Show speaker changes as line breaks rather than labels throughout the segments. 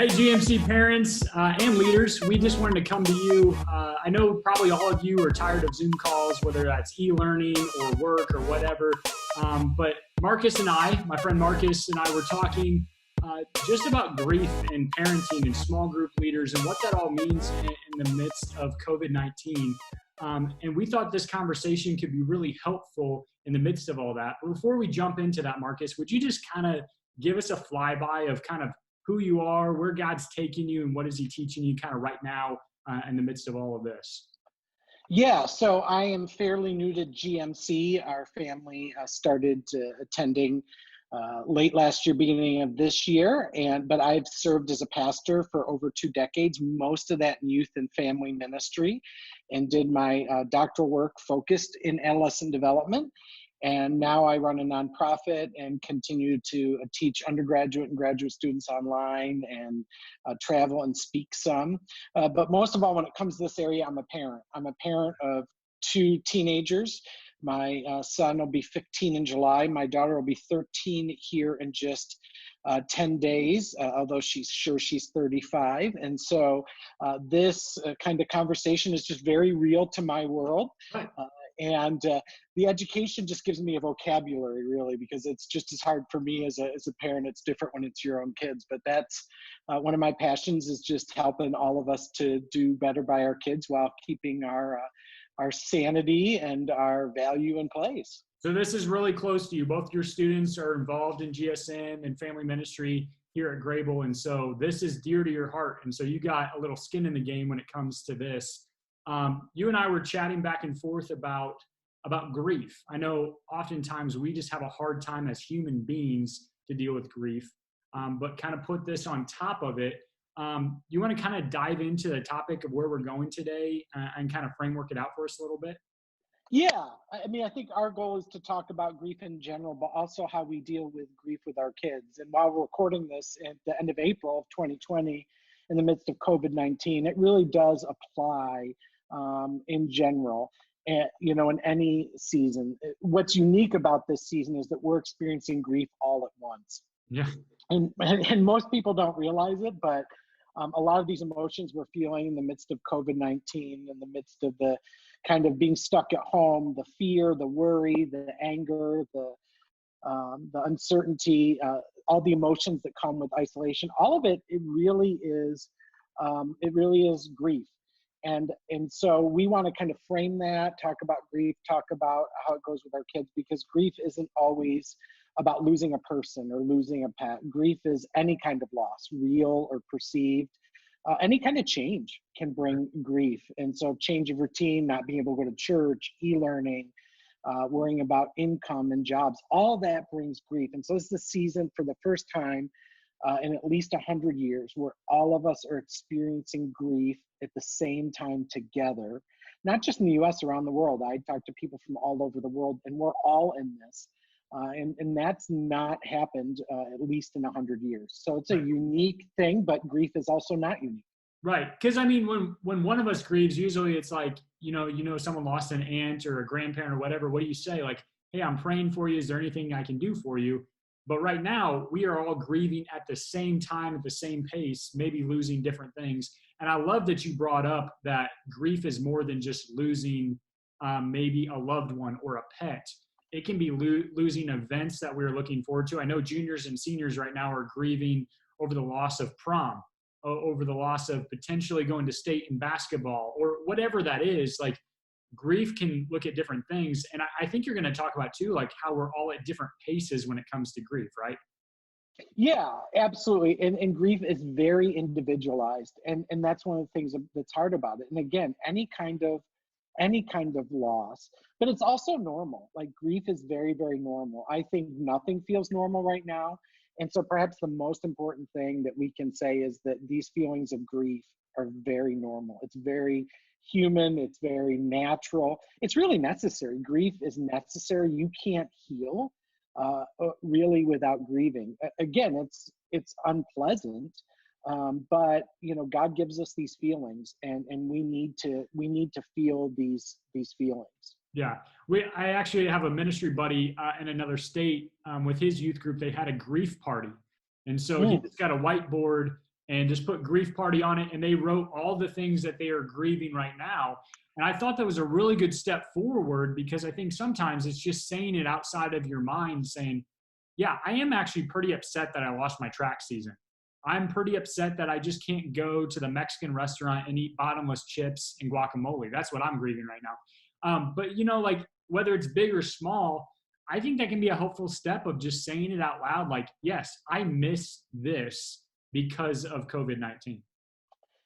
Hey, GMC parents and leaders, we just wanted to come to you. I know probably all of you are tired of Zoom calls, whether that's e-learning or work or whatever. But Marcus and I, my friend Marcus and I were talking just about grief and parenting and small group leaders and what that all means in the midst of COVID-19. And we thought this conversation could be really helpful in the midst of all that. But before we jump into that, Marcus, would you just kind of give us a flyby of kind of who you are, where God's taking you, and what is he teaching you kind of right now in the midst of all of this?
Yeah, so I am fairly new to GMC. Our family started attending late last year, beginning of this year, but I've served as a pastor for over 2 decades, most of that in youth and family ministry, and did my doctoral work focused in adolescent development. And now I run a nonprofit and continue to teach undergraduate and graduate students online and travel and speak some. But most of all, when it comes to this area, I'm a parent. I'm a parent of 2 teenagers. My son will be 15 in July. My daughter will be 13 here in just 10 days, although she's 35. And so this kind of conversation is just very real to my world. And the education just gives me a vocabulary, really, because it's just as hard for me as a parent. It's different when it's your own kids. But that's one of my passions, is just helping all of us to do better by our kids while keeping our sanity and our value in place.
So this is really close to you. Both your students are involved in GSM and family ministry here at Grable. And so this is dear to your heart. And so you got a little skin in the game when it comes to this. You and I were chatting back and forth about grief. I know oftentimes we just have a hard time as human beings to deal with grief, but kind of put this on top of it. You want to kind of dive into the topic of where we're going today and kind of framework it out for us a little bit?
Yeah, I mean, I think our goal is to talk about grief in general, but also how we deal with grief with our kids. And while we're recording this at the end of April of 2020, in the midst of COVID-19, it really does apply in general, and in any season. What's unique about this season is that we're experiencing grief all at once.
Yeah.
And most people don't realize it, but a lot of these emotions we're feeling in the midst of COVID-19, in the midst of the kind of being stuck at home, the fear, the worry, the anger, the uncertainty, all the emotions that come with isolation, all of it, it really is grief. And so we want to kind of frame that, talk about grief, talk about how it goes with our kids, because grief isn't always about losing a person or losing a pet. Grief is any kind of loss, real or perceived. Any kind of change can bring grief. And so change of routine, not being able to go to church, e-learning, worrying about income and jobs, all that brings grief. And so this is the season for the first time in at least 100 years where all of us are experiencing grief at the same time together, not just in the US, around the world. I talk to people from all over the world, and we're all in this. And that's not happened at least in 100 years. So it's a unique thing, but grief is also not unique.
Right. Because I mean, when one of us grieves, usually it's like, someone lost an aunt or a grandparent or whatever. What do you say? Like, hey, I'm praying for you. Is there anything I can do for you? But right now, we are all grieving at the same time, at the same pace, maybe losing different things. And I love that you brought up that grief is more than just losing maybe a loved one or a pet. It can be losing events that we're looking forward to. I know juniors and seniors right now are grieving over the loss of prom, over the loss of potentially going to state in basketball, or whatever that is. Like, grief can look at different things. And I think you're going to talk about too, like how we're all at different paces when it comes to grief, right?
Yeah, absolutely. And grief is very individualized. And that's one of the things that's hard about it. And again, any kind of loss, but it's also normal. Like, grief is very, very normal. I think nothing feels normal right now. And so perhaps the most important thing that we can say is that these feelings of grief are very normal. It's very human. It's very natural. It's really necessary. Grief is necessary. You can't heal really without grieving. Again, it's unpleasant, but God gives us these feelings, and we need to feel these feelings.
Yeah, I actually have a ministry buddy in another state with his youth group. They had a grief party, and so he just got a whiteboard and just put grief party on it. And they wrote all the things that they are grieving right now. And I thought that was a really good step forward, because I think sometimes it's just saying it outside of your mind, saying, yeah, I am actually pretty upset that I lost my track season. I'm pretty upset that I just can't go to the Mexican restaurant and eat bottomless chips and guacamole. That's what I'm grieving right now. But, like whether it's big or small, I think that can be a helpful step of just saying it out loud. Like, yes, I miss this because of COVID-19.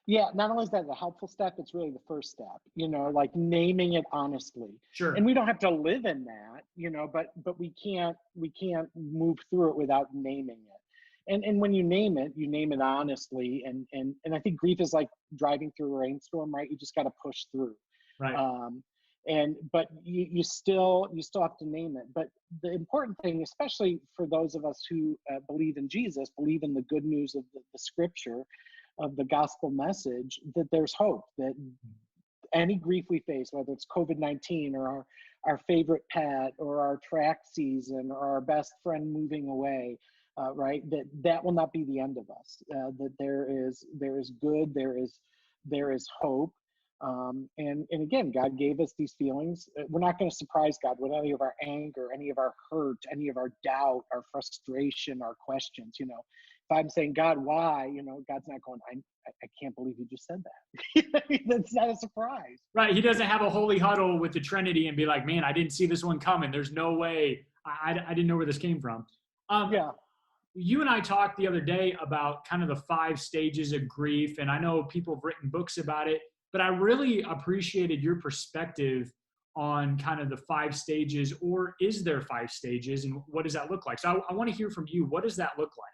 Yeah, not only is that a helpful step, it's really the first step, like naming it honestly.
Sure.
And we don't have to live in that, but we can't move through it without naming it. And when you name it honestly. And I think grief is like driving through a rainstorm, right? You just got to push through.
Right.
But you still have to name it. But the important thing, especially for those of us who believe in Jesus, believe in the good news of the scripture, of the gospel message, that there's hope, that any grief we face, whether it's COVID-19 or our favorite pet or our track season or our best friend moving away, right, that will not be the end of us, that there is good, there is hope. And again, God gave us these feelings. We're not going to surprise God with any of our anger, any of our hurt, any of our doubt, our frustration, our questions. If I'm saying, God, why? God's not going, I can't believe you just said that. That's not a surprise.
Right. He doesn't have a holy huddle with the Trinity and be like, man, I didn't see this one coming. There's no way. I didn't know where this came from.
Yeah.
You and I talked the other day about kind of the 5 stages of grief. And I know people have written books about it, but I really appreciated your perspective on kind of the 5 stages, or is there 5 stages, and what does that look like? So I want to hear from you. What does that look like?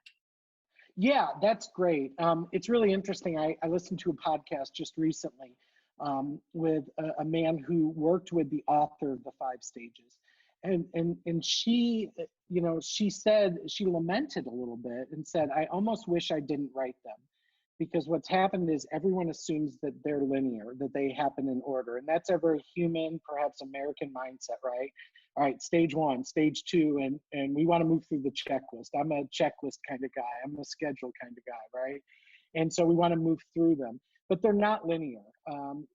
Yeah, that's great. It's really interesting. I listened to a podcast just recently with a man who worked with the author of the 5 stages. And she, she said, she lamented a little bit and said, I almost wish I didn't write them, because what's happened is everyone assumes that they're linear, that they happen in order. And that's a very human, perhaps American mindset, right? All right, stage 1, stage 2, and we want to move through the checklist. I'm a checklist kind of guy. I'm a schedule kind of guy, right? And so we want to move through them, but they're not linear.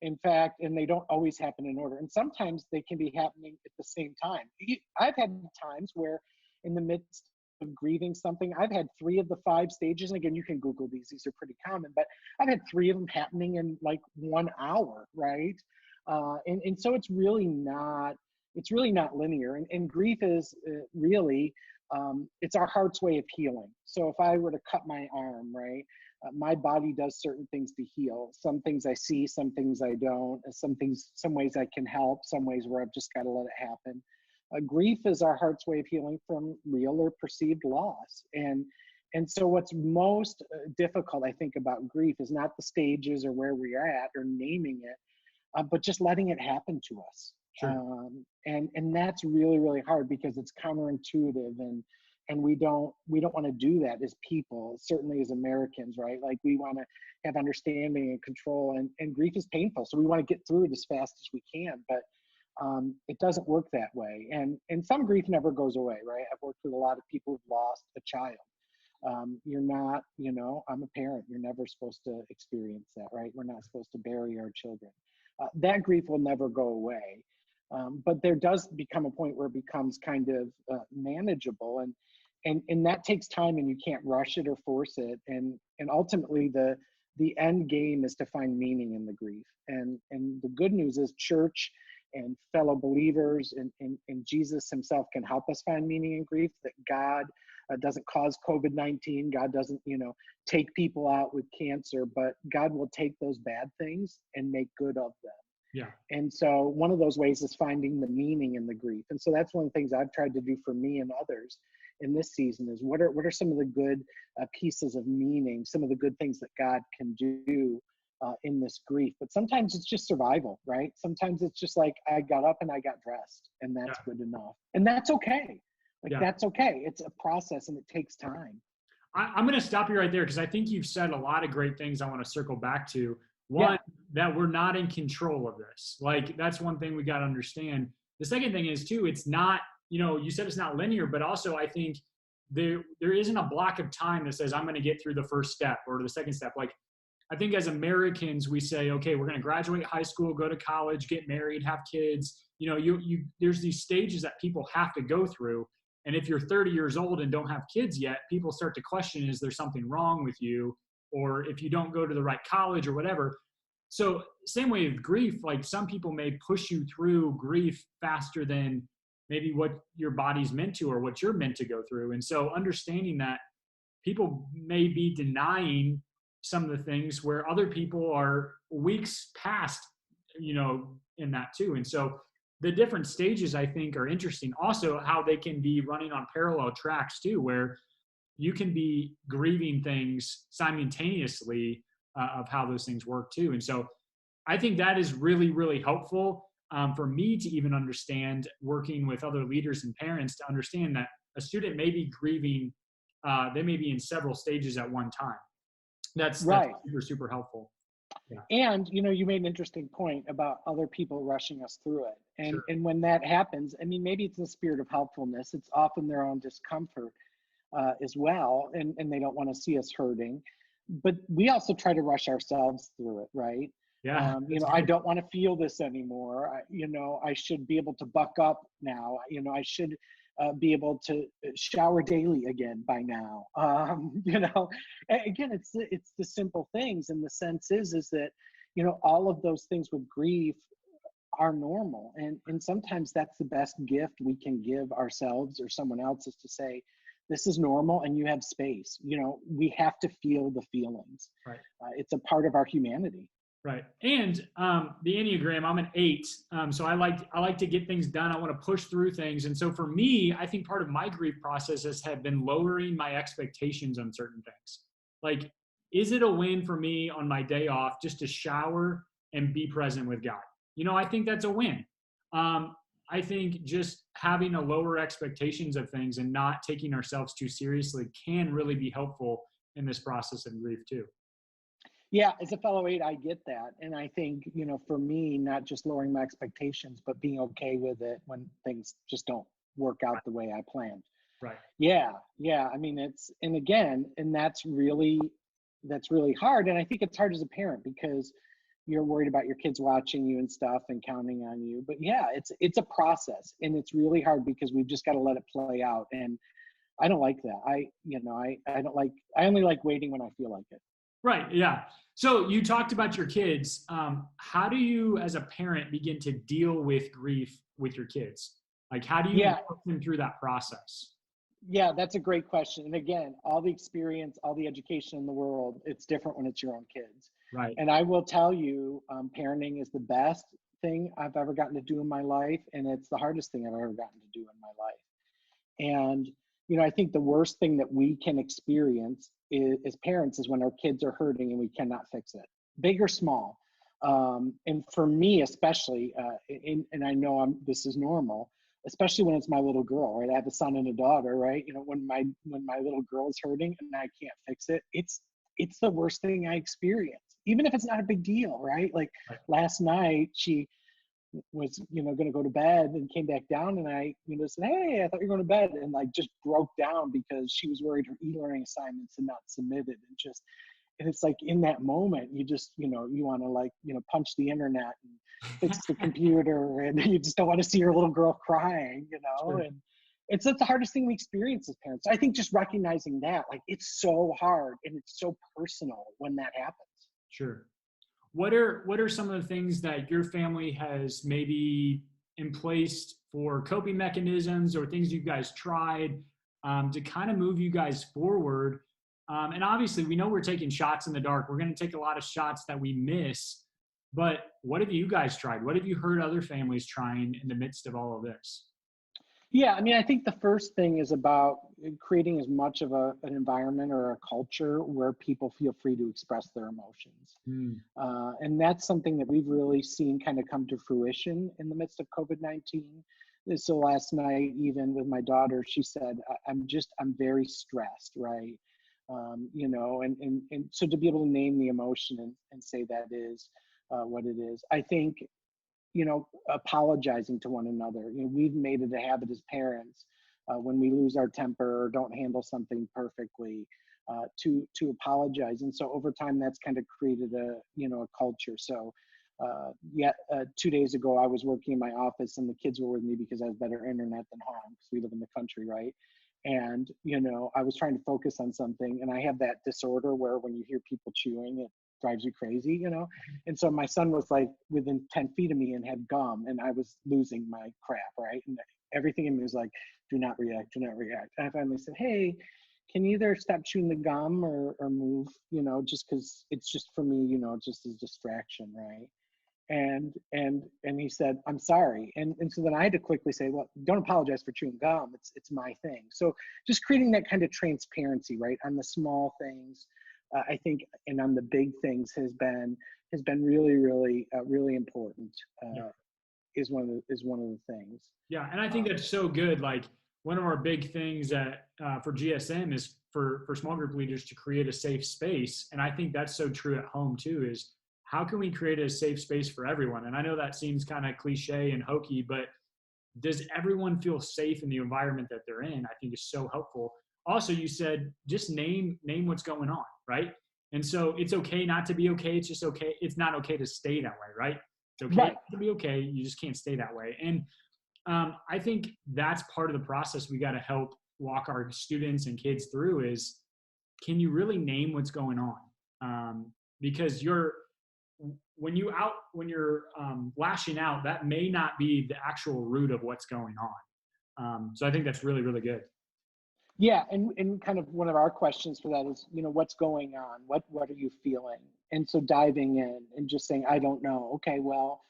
In fact, and they don't always happen in order. And sometimes they can be happening at the same time. I've had times where in the midst of grieving something, I've had 3 of the 5 stages. And again, you can Google these are pretty common, but I've had 3 of them happening in like 1 hour, right? And so it's really not linear. And grief is really, it's our heart's way of healing. So if I were to cut my arm, right, my body does certain things to heal. Some things I see, some things I don't. Some ways I can help, some ways where I've just got to let it happen. Grief is our heart's way of healing from real or perceived loss. And so what's most difficult, I think, about grief is not the stages or where we're at or naming it, but just letting it happen to us.
Sure.
And that's really, really hard, because it's counterintuitive, and we don't want to do that as people, certainly as Americans, right? Like we want to have understanding and control, and grief is painful. So we want to get through it as fast as we can, but it doesn't work that way. And some grief never goes away, right? I've worked with a lot of people who've lost a child. You're not, I'm a parent. You're never supposed to experience that, right? We're not supposed to bury our children. That grief will never go away. But there does become a point where it becomes kind of manageable, and that takes time, and you can't rush it or force it. And ultimately, the end game is to find meaning in the grief. And the good news is church and fellow believers and Jesus himself can help us find meaning in grief, that God doesn't cause COVID-19. God doesn't, take people out with cancer, but God will take those bad things and make good of them.
Yeah.
And so one of those ways is finding the meaning in the grief. And so that's one of the things I've tried to do for me and others in this season is what are some of the good pieces of meaning, some of the good things that God can do in this grief. But sometimes it's just survival, right? Sometimes it's just like I got up and I got dressed, and that's good enough. And that's okay. That's okay. It's a process and it takes time.
I'm going to stop you right there, because I think you've said a lot of great things I want to circle back to. One, that we're not in control of this. Like, that's one thing we got to understand. The second thing is, too, it's not, you said it's not linear, but also I think there isn't a block of time that says I'm going to get through the first step or the second step. Like, I think as Americans, we say, okay, we're going to graduate high school, go to college, get married, have kids. You know, there's these stages that people have to go through. And if you're 30 years old and don't have kids yet, people start to question, is there something wrong with you? Or if you don't go to the right college or whatever. So same way with grief, like some people may push you through grief faster than maybe what your body's meant to or what you're meant to go through. And so understanding that people may be denying some of the things where other people are weeks past, you know, in that too. And so the different stages I think are interesting. Also how they can be running on parallel tracks too, where you can be grieving things simultaneously of how those things work too. And so I think that is really, really helpful for me to even understand, working with other leaders and parents, to understand that a student may be grieving, they may be in several stages at one time. That's
Right.
super, super helpful. Yeah.
And you know, you made an interesting point about other people rushing us through it. And
Sure.
and when that happens, I mean, maybe it's a spirit of helpfulness. It's often their own discomfort as well, and they don't want to see us hurting. But we also try to rush ourselves through it, right?
Yeah.
You know, I don't want to feel this anymore. You know, I should be able to buck up now. You know, I should be able to shower daily again by now. You know, again, it's the simple things, and the sense is that, you know, all of those things with grief are normal, and sometimes that's the best gift we can give ourselves or someone else, is to say, this is normal and you have space. You know, we have to feel the feelings.
Right.
It's a part of our humanity.
Right. And the Enneagram, I'm an 8. So I like to get things done. I want to push through things. And so for me, I think part of my grief process have been lowering my expectations on certain things. Like, is it a win for me on my day off just to shower and be present with God? You know, I think that's a win. I think just having a lower expectations of things and not taking ourselves too seriously can really be helpful in this process of grief too.
Yeah, as a fellow 8, I get that. And I think, you know, for me, not just lowering my expectations, but being okay with it when things just don't work out the way I planned.
Right.
Yeah, yeah. I mean, and again, and that's really hard. And I think it's hard as a parent because you're worried about your kids watching you and stuff and counting on you. But yeah, it's a process, and it's really hard because we've just got to let it play out. And I don't like that. I don't like, I only like waiting when I feel like it.
Right. Yeah. So you talked about your kids. How do you, as a parent, begin to deal with grief with your kids? Like, how do you
Yeah,
work them through that process?
yeah, that's a great question. And again, all the experience, all the education in the world, it's different when it's your own kids.
Right.
And I will tell you, parenting is the best thing I've ever gotten to do in my life, and it's the hardest thing I've ever gotten to do in my life. And, you know, I think the worst thing that we can experience as parents is when our kids are hurting and we cannot fix it, big or small. And for me, especially, and I know this is normal, especially when it's my little girl, right? I have a son and a daughter, right? You know, when my little girl is hurting and I can't fix it, it's the worst thing I experience, even if it's not a big deal, right? Like
Right.
last night, she was, you know, going to go to bed and came back down, and I, you know, said, hey, I thought you were going to bed, and like just broke down because she was worried her e-learning assignments had not submitted. And it's like in that moment you just, you know, you want to, like, you know, punch the internet and fix the computer, and you just don't want to see your little girl crying, you know.
Sure.
And it's the hardest thing we experience as parents. I think just recognizing that, like, it's so hard and it's so personal when that happens.
Sure. What are some of the things that your family has maybe in place for coping mechanisms or things you guys tried to kind of move you guys forward? And obviously, we know we're taking shots in the dark. We're going to take a lot of shots that we miss. But what have you guys tried? What have you heard other families trying in the midst of all of this?
Yeah, I mean, I think the first thing is about creating as much of an environment or a culture where people feel free to express their emotions.
Mm.
And that's something that we've really seen kind of come to fruition in the midst of COVID-19. So last night, even with my daughter, she said, I'm very stressed, right? You know, and so to be able to name the emotion and say that is what it is. I think, you know, apologizing to one another. You know, we've made it a habit as parents when we lose our temper or don't handle something perfectly, to apologize. And so over time, that's kind of created a culture. So 2 days ago, I was working in my office and the kids were with me because I have better internet than home because we live in the country, right? And, I was trying to focus on something, and I have that disorder where when you hear people chewing, it drives you crazy. And so my son was like within 10 feet of me and had gum, and I was losing my crap, right? And everything in me was like, do not react, do not react. And I finally said, hey, can you either stop chewing the gum or move, just because it's just for me, just as distraction, right? And he said, I'm sorry. And so then I had to quickly say, well, don't apologize for chewing gum. It's my thing. So just creating that kind of transparency, right, on the small things, I think, and on the big things has been really, really, really important.
Yeah.
Is one of the things.
Yeah, and I think that's so good. Like one of our big things that for GSM is for small group leaders to create a safe space, and I think that's so true at home too. Is how can we create a safe space for everyone? And I know that seems kind of cliche and hokey, but does everyone feel safe in the environment that they're in? I think is so helpful. Also, you said just name what's going on, right? And so it's okay not to be okay. It's just okay. It's not okay to stay that way, right? It's okay
Right.
to be okay. You just can't stay that way. And I think that's part of the process we got to help walk our students and kids through is, can you really name what's going on? Because when you're lashing out, that may not be the actual root of what's going on. So I think that's really, really good.
Yeah, and kind of one of our questions for that is, what's going on? What are you feeling? And so diving in and just saying, I don't know. Okay, well,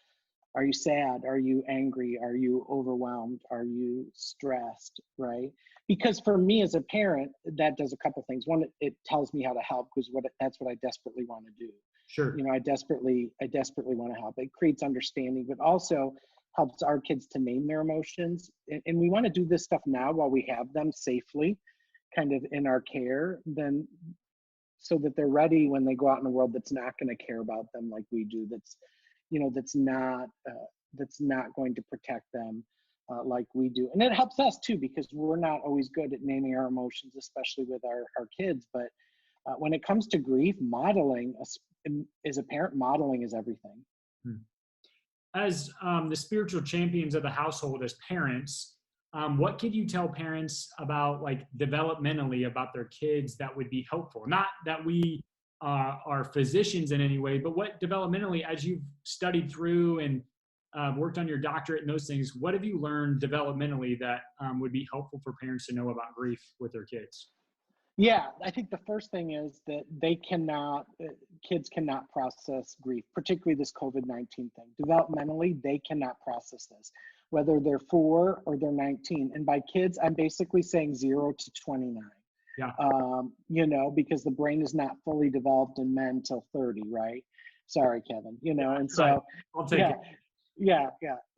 are you sad? Are you angry? Are you overwhelmed? Are you stressed? Right? Because for me as a parent, that does a couple things. One, it tells me how to help because that's what I desperately want to do.
Sure.
I desperately want to help. It creates understanding, but also helps our kids to name their emotions. And we want to do this stuff now while we have them safely, kind of in our care, then so that they're ready when they go out in the world that's not going to care about them like we do. That's not going to protect them like we do. And it helps us too, because we're not always good at naming our emotions, especially with our kids. But when it comes to grief, modeling, as a parent, modeling is everything.
As the spiritual champions of the household, as parents, what could you tell parents about, like, developmentally about their kids that would be helpful? Not that we are physicians in any way, but what developmentally, as you've studied through and worked on your doctorate and those things, what have you learned developmentally that would be helpful for parents to know about grief with their kids?
Yeah, I think the first thing is that kids cannot process grief, particularly this COVID-19 thing. Developmentally, they cannot process this, whether they're 4 or they're 19. And by kids, I'm basically saying 0 to 29.
Yeah.
Because the brain is not fully developed in men till 30, right? Sorry, Kevin, and so,
right. I'll take it.
Yeah.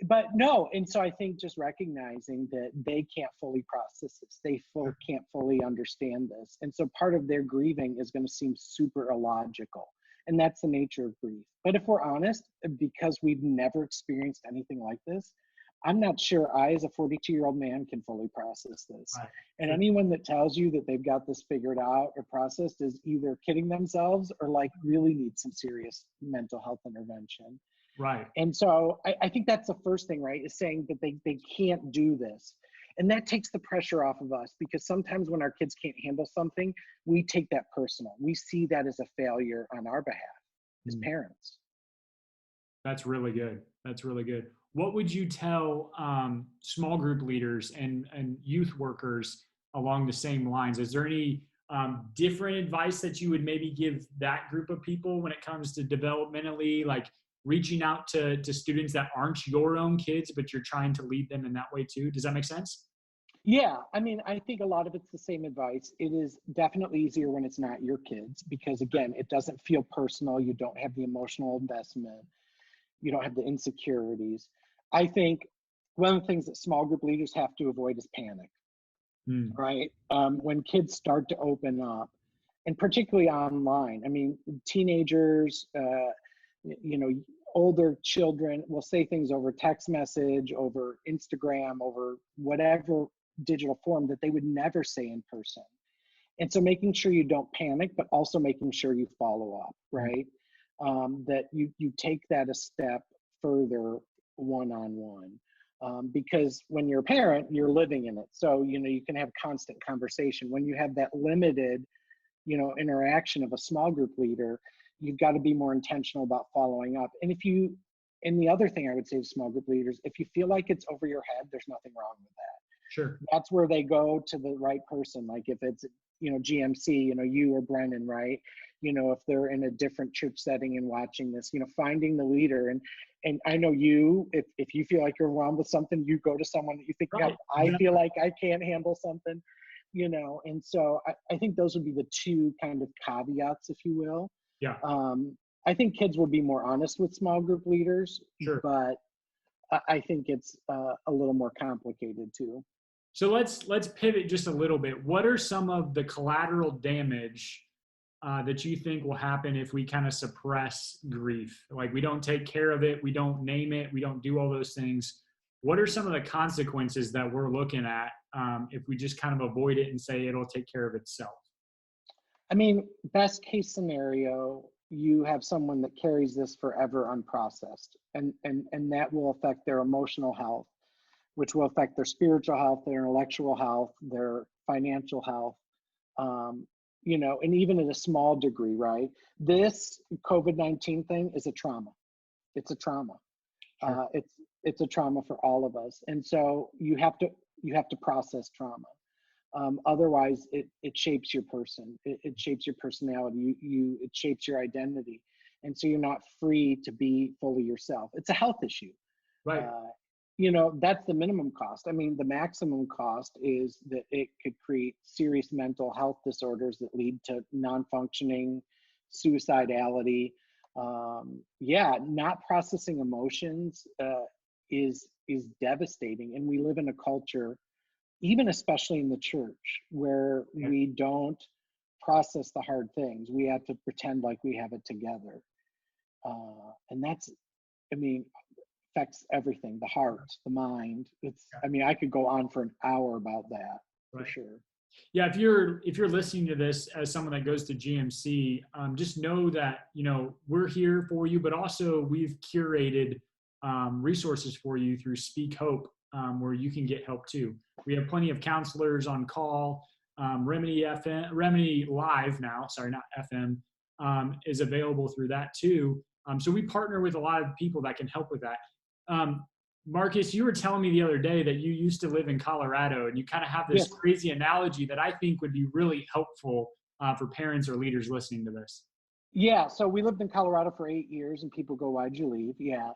But no, and so I think just recognizing that they can't fully process this, can't fully understand this. And so part of their grieving is going to seem super illogical. And that's the nature of grief. But if we're honest, because we've never experienced anything like this, I'm not sure I, as a 42-year-old man, can fully process this.
Right.
And anyone that tells you that they've got this figured out or processed is either kidding themselves or like really need some serious mental health intervention.
Right.
And so I think that's the first thing, right, is saying that they can't do this. And that takes the pressure off of us, because sometimes when our kids can't handle something, we take that personal. We see that as a failure on our behalf as parents.
That's really good. That's really good. What would you tell small group leaders and youth workers along the same lines? Is there any different advice that you would maybe give that group of people when it comes to developmentally, like reaching out to students that aren't your own kids, but you're trying to lead them in that way too? Does that make sense?
Yeah, I mean, I think a lot of it's the same advice. It is definitely easier when it's not your kids, because again, it doesn't feel personal. You don't have the emotional investment. You don't have the insecurities. I think one of the things that small group leaders have to avoid is panic, right? When kids start to open up, and particularly online. I mean, teenagers, older children will say things over text message, over Instagram, over whatever digital form that they would never say in person. And so making sure you don't panic, but also making sure you follow up, right? That you take that a step further one-on-one. Because when you're a parent, you're living in it. So, you can have constant conversation. When you have that limited, interaction of a small group leader, you've got to be more intentional about following up. And the other thing I would say to small group leaders, if you feel like it's over your head, there's nothing wrong with that.
Sure.
That's where they go to the right person. Like if it's, GMC, you or Brennan, right? If they're in a different church setting and watching this, finding the leader. And I know if you feel like you're overwhelmed with something, you go to someone that you think,
Right.
I feel like I can't handle something, and so I think those would be the two kind of caveats, if you will.
Yeah.
I think kids will be more honest with small group leaders,
Sure.
but I think it's a little more complicated too.
So let's pivot just a little bit. What are some of the collateral damage that you think will happen if we kind of suppress grief? Like we don't take care of it, we don't name it, we don't do all those things. What are some of the consequences that we're looking at if we just kind of avoid it and say it'll take care of itself?
I mean, best case scenario, you have someone that carries this forever unprocessed, and that will affect their emotional health, which will affect their spiritual health, their intellectual health, their financial health, and even at a small degree, right? This COVID-19 thing is a trauma. It's a trauma.
Sure.
It's a trauma for all of us, and so you have to process trauma. Otherwise, it shapes your person. It shapes your personality. It shapes your identity, and so you're not free to be fully yourself. It's a health issue.
Right.
That's the minimum cost. I mean, the maximum cost is that it could create serious mental health disorders that lead to non-functioning, suicidality. Not processing emotions is devastating, and we live in a culture, even especially in the church, where we don't process the hard things. We have to pretend like we have it together, and that's, affects everything, the heart, the mind. I could go on for an hour about that. Right. For sure.
Yeah, if you're listening to this as someone that goes to GMC, just know that we're here for you, but also we've curated resources for you through Speak Hope, where you can get help too. We have plenty of counselors on call. Remedy Live now, sorry, not FM, is available through that too. So we partner with a lot of people that can help with that. Marcus, you were telling me the other day that you used to live in Colorado, and you kind of have this crazy analogy that I think would be really helpful for parents or leaders listening to this.
Yeah, so we lived in Colorado for 8 years, and people go, "Why'd you leave?" Yeah,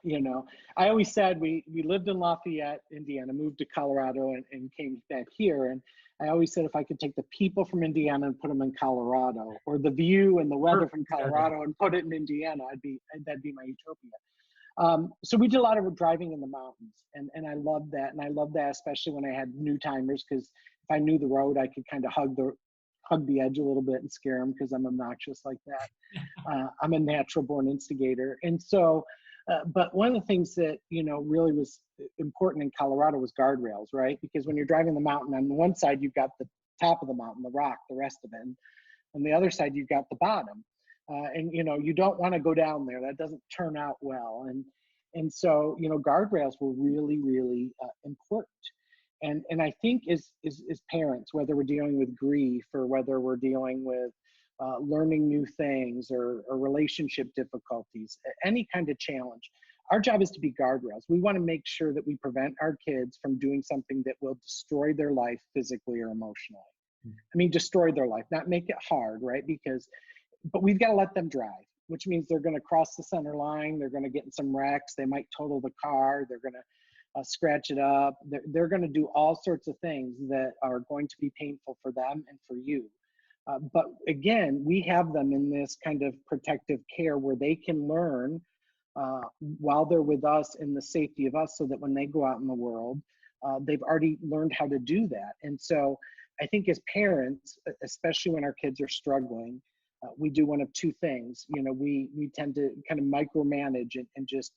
I always said we lived in Lafayette, Indiana, moved to Colorado, and came back here. And I always said if I could take the people from Indiana and put them in Colorado, or the view and the weather from Colorado and put it in Indiana, that'd be my utopia. So we did a lot of driving in the mountains, and I loved that. And I loved that especially when I had new timers, because if I knew the road, I could kind of hug the edge a little bit and scare them, because I'm obnoxious like that. I'm a natural born instigator. And so, but one of the things that, really was important in Colorado was guardrails, right? Because when you're driving the mountain, on the one side, you've got the top of the mountain, the rock, the rest of it. And on the other side, you've got the bottom. And you don't want to go down there. That doesn't turn out well. And so, guardrails were really, really important. And I think as parents, whether we're dealing with grief or whether we're dealing with learning new things or relationship difficulties, any kind of challenge, our job is to be guardrails. We want to make sure that we prevent our kids from doing something that will destroy their life physically or emotionally. Destroy their life, not make it hard, right? But we've got to let them drive, which means they're going to cross the center line. They're going to get in some wrecks. They might total the car. They're going to scratch it up. They're going to do all sorts of things that are going to be painful for them and for you. But again, we have them in this kind of protective care where they can learn while they're with us in the safety of us, so that when they go out in the world, they've already learned how to do that. And so I think as parents, especially when our kids are struggling, we do one of two things. We tend to kind of micromanage and just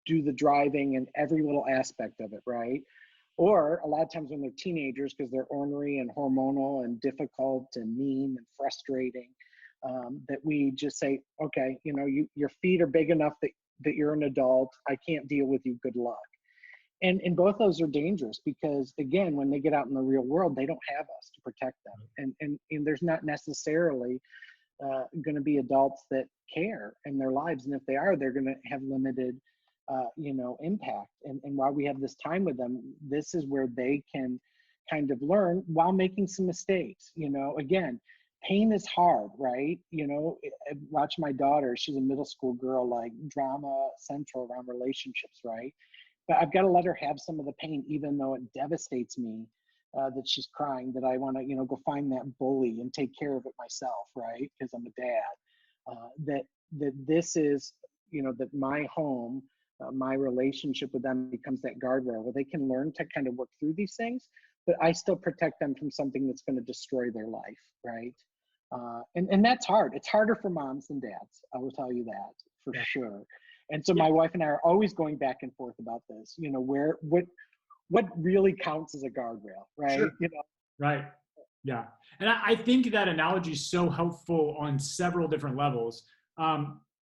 do the driving and every little aspect of it, right? Or a lot of times when they're teenagers, because they're ornery and hormonal and difficult and mean and frustrating, that we just say, okay, your feet are big enough that you're an adult. I can't deal with you. Good luck. And both those are dangerous because, again, when they get out in the real world, they don't have us to protect them. And there's not necessarily going to be adults that care in their lives. And if they are, they're going to have limited, impact. And while we have this time with them, this is where they can kind of learn while making some mistakes. Again, pain is hard, right? Watch my daughter. She's a middle school girl, like drama central around relationships, right? But I've got to let her have some of the pain, even though it devastates me that she's crying, that I want to, go find that bully and take care of it myself, right? Because I'm a dad. That this is, that my home, my relationship with them becomes that guardrail where they can learn to kind of work through these things, but I still protect them from something that's going to destroy their life, right? And that's hard. It's harder for moms than dads. I will tell you that for sure. And so my wife and I are always going back and forth about this, what really counts as a guardrail, right?
Sure. Right. Yeah. And I think that analogy is so helpful on several different levels,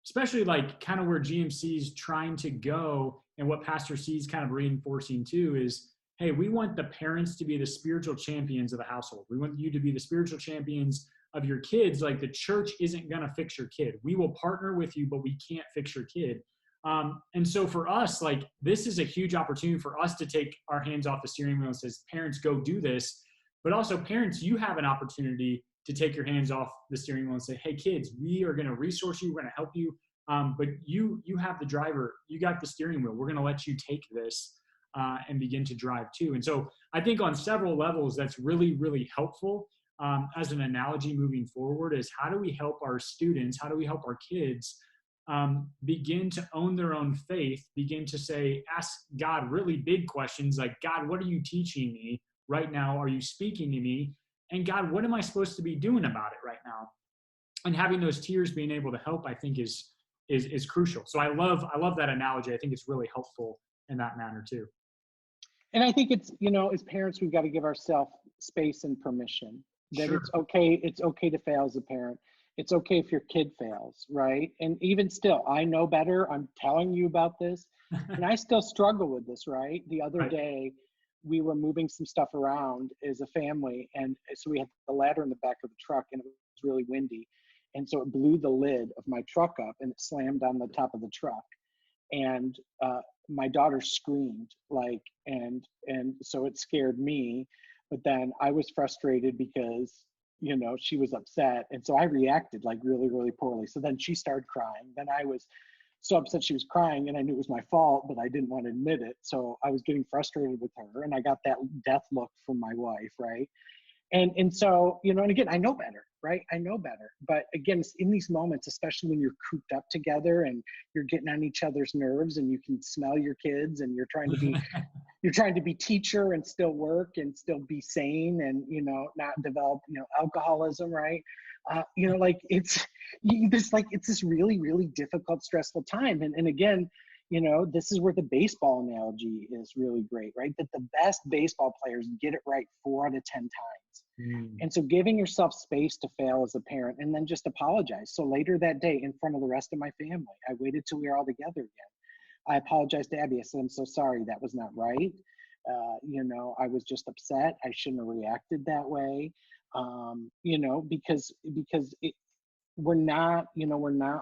especially like kind of where GMC is trying to go, and what Pastor C is kind of reinforcing too is, hey, we want the parents to be the spiritual champions of the household. We want you to be the spiritual champions of your kids. Like, the church isn't going to fix your kid. We will partner with you, but we can't fix your kid. And so for us, like, this is a huge opportunity for us to take our hands off the steering wheel and says, parents, go do this. But also, parents, you have an opportunity to take your hands off the steering wheel and say, hey, kids, we are going to resource you. We're going to help you. But you have the driver. You got the steering wheel. We're going to let you take this and begin to drive too. And so I think on several levels, that's really, really helpful as an analogy moving forward, is how do we help our students? How do we help our kids begin to own their own faith, begin to ask God really big questions like, God, what are you teaching me right now? Are you speaking to me? And God, what am I supposed to be doing about it right now? And having those tiers being able to help, I think is crucial. So I love that analogy. I think it's really helpful in that manner too.
And I think it's, as parents, we've got to give ourselves space and permission that
Sure.
it's okay to fail as a parent. It's okay if your kid fails, right? And even still, I know better. I'm telling you about this. And I still struggle with this, right? The other day, we were moving some stuff around as a family. And so we had the ladder in the back of the truck, and it was really windy. And so it blew the lid of my truck up, and it slammed on the top of the truck. And my daughter screamed, and so it scared me. But then I was frustrated because she was upset. And so I reacted like really, really poorly. So then she started crying. Then I was so upset she was crying, and I knew it was my fault, but I didn't want to admit it. So I was getting frustrated with her, and I got that death look from my wife, right? And so, and again, I know better, right? I know better. But again, in these moments, especially when you're cooped up together and you're getting on each other's nerves, and you can smell your kids, and you're trying to be teacher and still work and still be sane and, not develop, alcoholism, right? It's this really, really difficult, stressful time. And again, this is where the baseball analogy is really great, right? That the best baseball players get it right 4 out of 10 times. And so giving yourself space to fail as a parent, and then just apologize. So later that day, in front of the rest of my family, I waited till we were all together again. I apologized to Abby. I said, I'm so sorry. That was not right. I was just upset. I shouldn't have reacted that way. Because we're not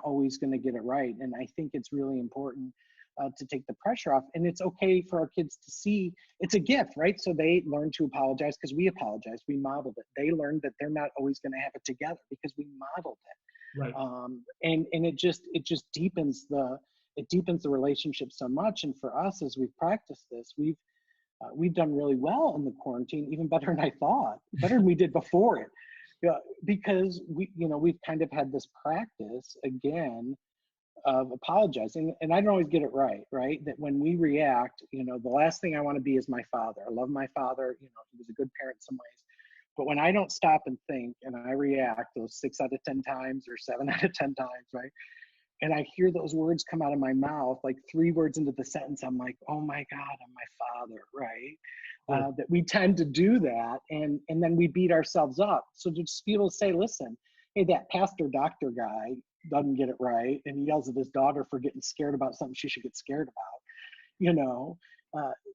always going to get it right. And I think it's really important to take the pressure off. And it's okay for our kids to see it's a gift, right? So they learn to apologize because we apologized. We modeled it. They learned that they're not always going to have it together because we modeled it.
Right.
And it just deepens the relationship so much. And for us, as we've practiced this, we've done really well in the quarantine, even better than I thought, better than we did before it. Yeah, because we've kind of had this practice again of apologizing, and I don't always get it right? That when we react, the last thing I want to be is my father. I love my father. He was a good parent in some ways. But when I don't stop and think and I react those 6 out of 10 times or 7 out of 10 times, right? And I hear those words come out of my mouth, like 3 words into the sentence, I'm like, oh my God, I'm my father, right?
Sure.
that we tend to do that, and then we beat ourselves up. So to just be able to say, listen, hey, that pastor doctor guy doesn't get it right, and he yells at his daughter for getting scared about something she should get scared about, you know,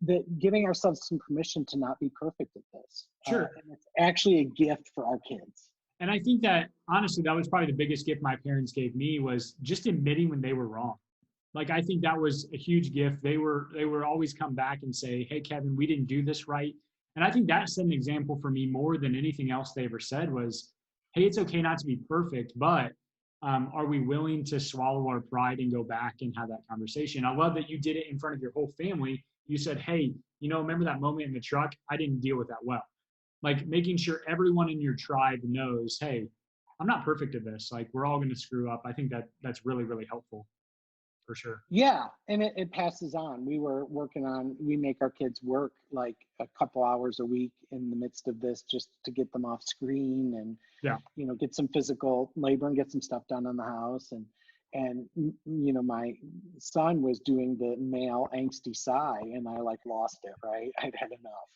that giving ourselves some permission to not be perfect at this.
Sure.
And it's actually a gift for our kids.
And I think that honestly, that was probably the biggest gift my parents gave me was just admitting when they were wrong. Like I think that was a huge gift. They were always come back and say, "Hey, Kevin, we didn't do this right." And I think that set an example for me more than anything else they ever said was, "Hey, it's okay not to be perfect, but are we willing to swallow our pride and go back and have that conversation?" I love that you did it in front of your whole family. You said, "Hey, remember that moment in the truck? I didn't deal with that well." Like making sure everyone in your tribe knows, "Hey, I'm not perfect at this. Like we're all going to screw up." I think that that's really, really helpful for sure.
Yeah, and it passes on. We make our kids work like a couple hours a week in the midst of this just to get them off screen and,
Yeah.
get some physical labor and get some stuff done on the house. And my son was doing the male angsty sigh, and I like lost it, right? I'd had enough.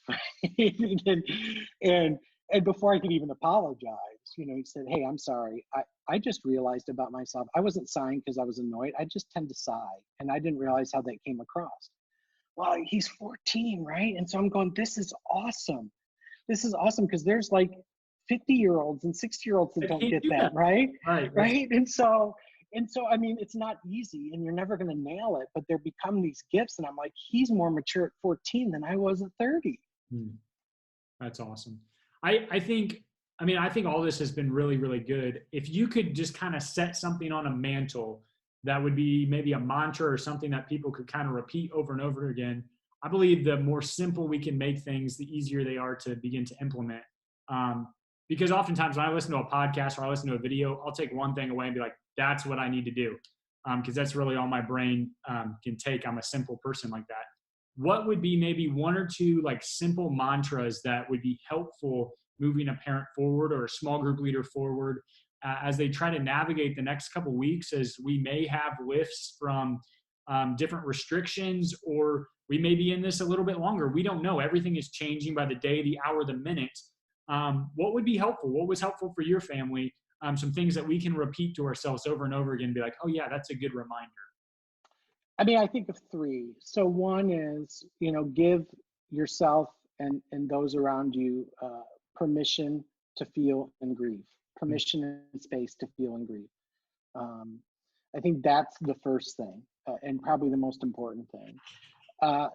Right? And before I could even apologize, he said, "Hey, I'm sorry. I just realized about myself. I wasn't sighing because I was annoyed. I just tend to sigh. And I didn't realize how that came across." Well, he's 14, right? And so I'm going, this is awesome. This is awesome because there's like 50-year-olds and 60-year-olds that
I
don't
can't
get
do
that,
that.
right?
Right.
Right. And so, I mean, it's not easy and you're never going to nail it, but there become these gifts. And I'm like, he's more mature at 14 than I was at 30.
That's awesome. I think all this has been really, really good. If you could just kind of set something on a mantle that would be maybe a mantra or something that people could kind of repeat over and over again, I believe the more simple we can make things, the easier they are to begin to implement. Um, because oftentimes when I listen to a podcast or I listen to a video, I'll take one thing away and be like, that's what I need to do. Because that's really all my brain can take. I'm a simple person like that. What would be maybe one or two like simple mantras that would be helpful moving a parent forward or a small group leader forward as they try to navigate the next couple weeks, as we may have lifts from different restrictions, or we may be in this a little bit longer. We don't know. Everything is changing by the day, the hour, the minute. What would be helpful? What was helpful for your family? Some things that we can repeat to ourselves over and over again and be like, "Oh yeah, that's a good reminder."
I mean, I think of three. So one is, give yourself and those around you permission to feel and grieve, permission and space to feel and grieve. Um, I think that's the first thing and probably the most important thing.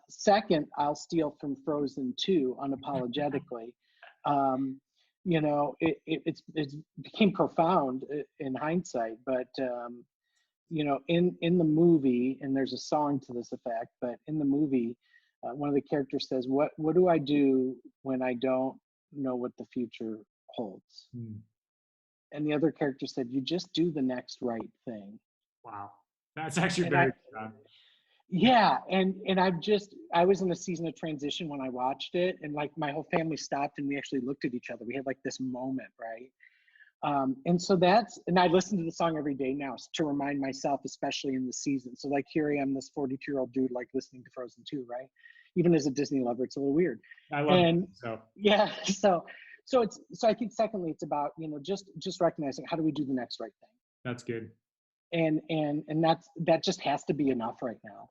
Second, I'll steal from Frozen 2 unapologetically. It's became profound in hindsight, but in the movie, and there's a song to this effect, but in the movie, one of the characters says, "What do I do when I don't know what the future holds?"
Mm.
And the other character said, "You just do the next right thing."
Wow, that's actually
And I,
very good.
yeah, and I was in a season of transition when I watched it, and like my whole family stopped and we actually looked at each other. We had like this moment, right? And I listen to the song every day now to remind myself, especially in the season. So like here I am, this 42-year-old dude, like listening to Frozen 2, right? Even as a Disney lover, it's a little weird.
I love it.
And
So
yeah, so I think secondly, it's about, just recognizing how do we do the next right thing?
that's good.
And that just has to be enough right now.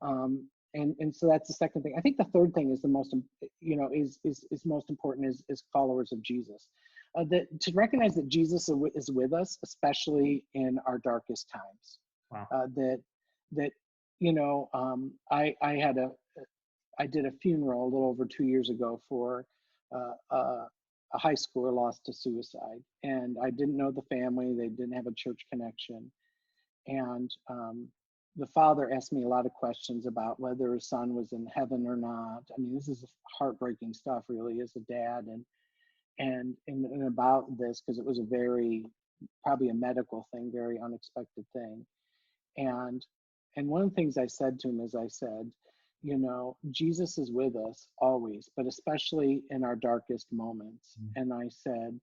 Mm.
And so that's the second thing. I think the third thing is the most, is most important is followers of Jesus. That to recognize that Jesus is with us, especially in our darkest times.
Wow.
That I did a funeral a little over 2 years ago for a high schooler lost to suicide, and I didn't know the family. They didn't have a church connection, and the father asked me a lot of questions about whether his son was in heaven or not. I mean, this is heartbreaking stuff, really, as a dad, and about this, because it was probably a medical thing, very unexpected thing. And one of the things I said to him is, I said, Jesus is with us always, but especially in our darkest moments. And I said,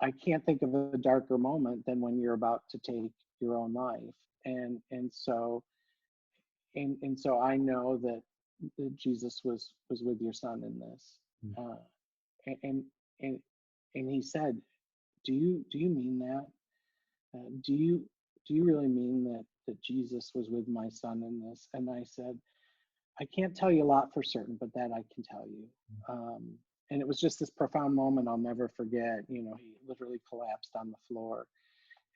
I can't think of a darker moment than when you're about to take your own life. And so I know that Jesus was with your son in this.
Mm.
Uh, and and and he said, do you mean that? Do you really mean that Jesus was with my son in this? And I said, I can't tell you a lot for certain, but that I can tell you. And it was just this profound moment I'll never forget. You know, he literally collapsed on the floor.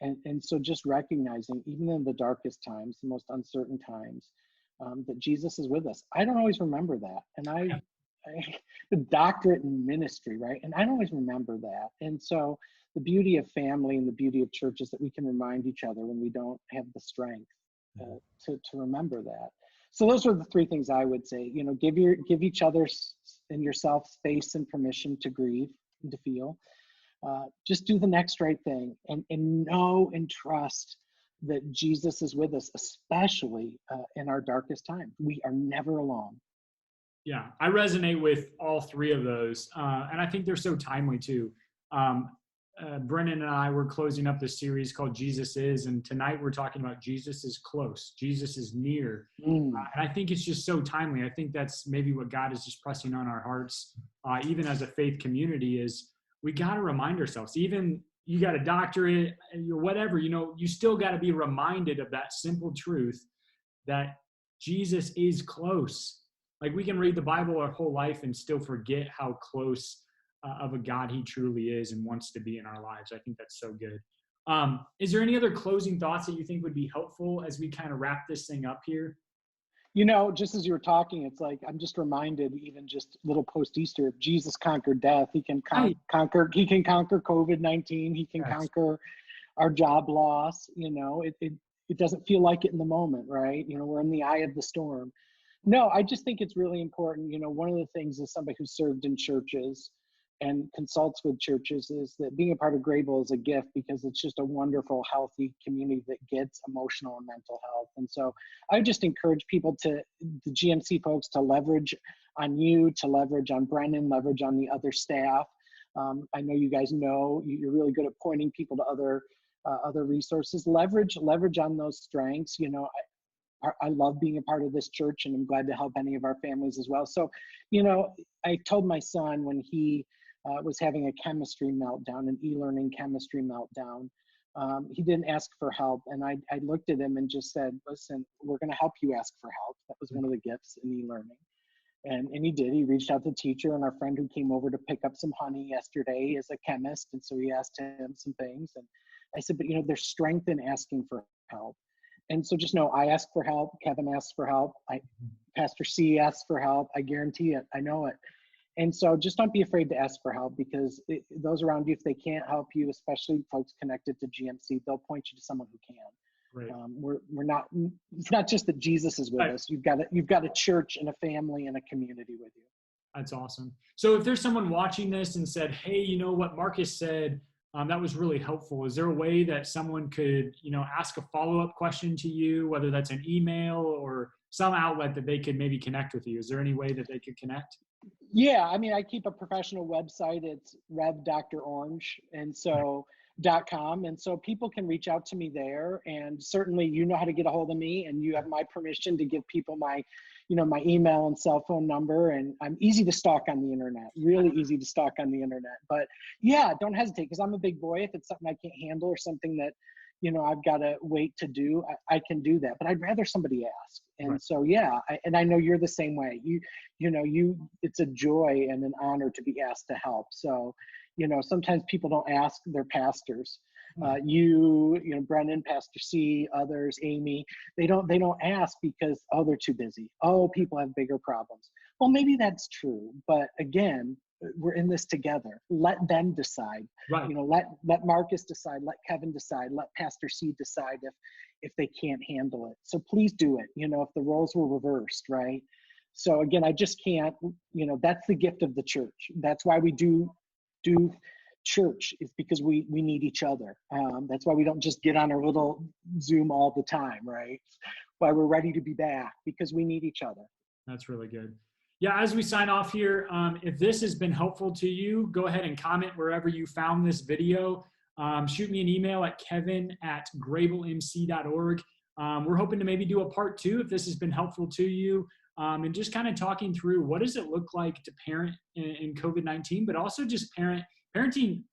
And so just recognizing, even in the darkest times, the most uncertain times, that Jesus is with us. I don't always remember that. And I a doctorate in ministry, right? And I don't always remember that. And so the beauty of family and the beauty of church is that we can remind each other when we don't have the strength to remember that. So those are the three things I would say. You know, give each other and yourself space and permission to grieve and to feel. Just do the next right thing, and know and trust that Jesus is with us, especially in our darkest times. We are never alone.
Yeah, I resonate with all three of those. And I think they're so timely too. Brennan and I were closing up this series called Jesus Is, and tonight we're talking about Jesus is close, Jesus is near. And I think it's just so timely. I think that's maybe what God is just pressing on our hearts, even as a faith community, is we got to remind ourselves, even you got a doctorate or whatever, you know, you still got to be reminded of that simple truth that Jesus is close. Like, we can read the Bible our whole life and still forget how close of a God he truly is and wants to be in our lives. I think that's so good. Is there any other closing thoughts that you think would be helpful as we kind of wrap this thing up here?
You know, just as you were talking, it's like I'm just reminded, even just little post-Easter, if Jesus conquered death, he can conquer COVID-19, he can conquer our job loss. You know, it doesn't feel like it in the moment, right? You know, we're in the eye of the storm. No, I just think it's really important. You know, one of the things as somebody who served in churches and consults with churches is that being a part of Grable is a gift, because it's just a wonderful, healthy community that gets emotional and mental health. And so I would just encourage people the GMC folks, to leverage on you, to leverage on Brennan, leverage on the other staff. I know you guys know you're really good at pointing people to other resources. Leverage on those strengths. You know, I love being a part of this church, and I'm glad to help any of our families as well. So, you know, I told my son when he was having a chemistry meltdown, an e-learning chemistry meltdown, he didn't ask for help. And I looked at him and just said, listen, we're going to help you ask for help. That was one of the gifts in e-learning. And he did. He reached out to the teacher, and our friend who came over to pick up some honey yesterday is a chemist. And so he asked him some things. And I said, but, you know, there's strength in asking for help. And so just know, I ask for help. Kevin asks for help. Pastor C asks for help. I guarantee it. I know it. And so just don't be afraid to ask for help, because those around you, if they can't help you, especially folks connected to GMC, they'll point you to someone who can. Right. We're not. It's not just that Jesus is with us. You've got a church and a family and a community with you.
That's awesome. So if there's someone watching this and said, hey, you know what Marcus said, that was really helpful. Is there a way that someone could, you know, ask a follow-up question to you, whether that's an email or some outlet that they could maybe connect with you? Is there any way that they could connect?
Yeah, I mean, I keep a professional website. It's RevDrOrange, and so .com, and so people can reach out to me there. And certainly, you know how to get a hold of me, and you have my permission to give people my, you know, my email and cell phone number. And I'm easy to stalk on the internet, really easy to stalk on the internet. But yeah, don't hesitate, because I'm a big boy. If it's something I can't handle or something that, you know, I've got to wait to do, I can do that. But I'd rather somebody ask. And so, yeah, I know you're the same way. It's a joy and an honor to be asked to help. So, you know, sometimes people don't ask their pastors. You know, Brennan, Pastor C, others, Amy, they don't ask because, oh, they're too busy. Oh, people have bigger problems. Well, maybe that's true. But again, we're in this together. Let them decide. Right. You know, let Marcus decide, let Kevin decide, let Pastor C decide if they can't handle it. So please do it. You know, if the roles were reversed, right? So again, I just can't, you know, that's the gift of the church. That's why we do church, is because we need each other. That's why we don't just get on our little Zoom all the time, right? Why we're ready to be back, because we need each other.
That's really good. Yeah, as we sign off here, if this has been helpful to you, go ahead and comment wherever you found this video. Shoot me an email at kevin@grablemc.org. We're hoping to maybe do a part 2 if this has been helpful to you. and just kind of talking through what does it look like to parent in COVID-19, but also just parenting.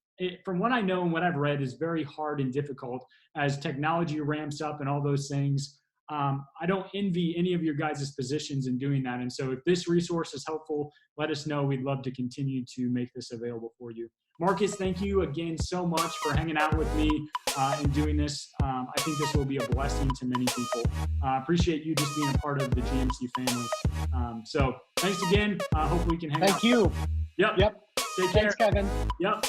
From what I know and what I've read, is very hard and difficult as technology ramps up and all those things. I don't envy any of your guys' positions in doing that. And so if this resource is helpful, let us know. We'd love to continue to make this available for you. Marcus, thank you again so much for hanging out with me and doing this. I think this will be a blessing to many people. Appreciate you just being a part of the GMC family. So thanks again. Hope we can hang out.
Thank you.
Yep.
Yep.
Take care.
Thanks, Kevin.
Yep.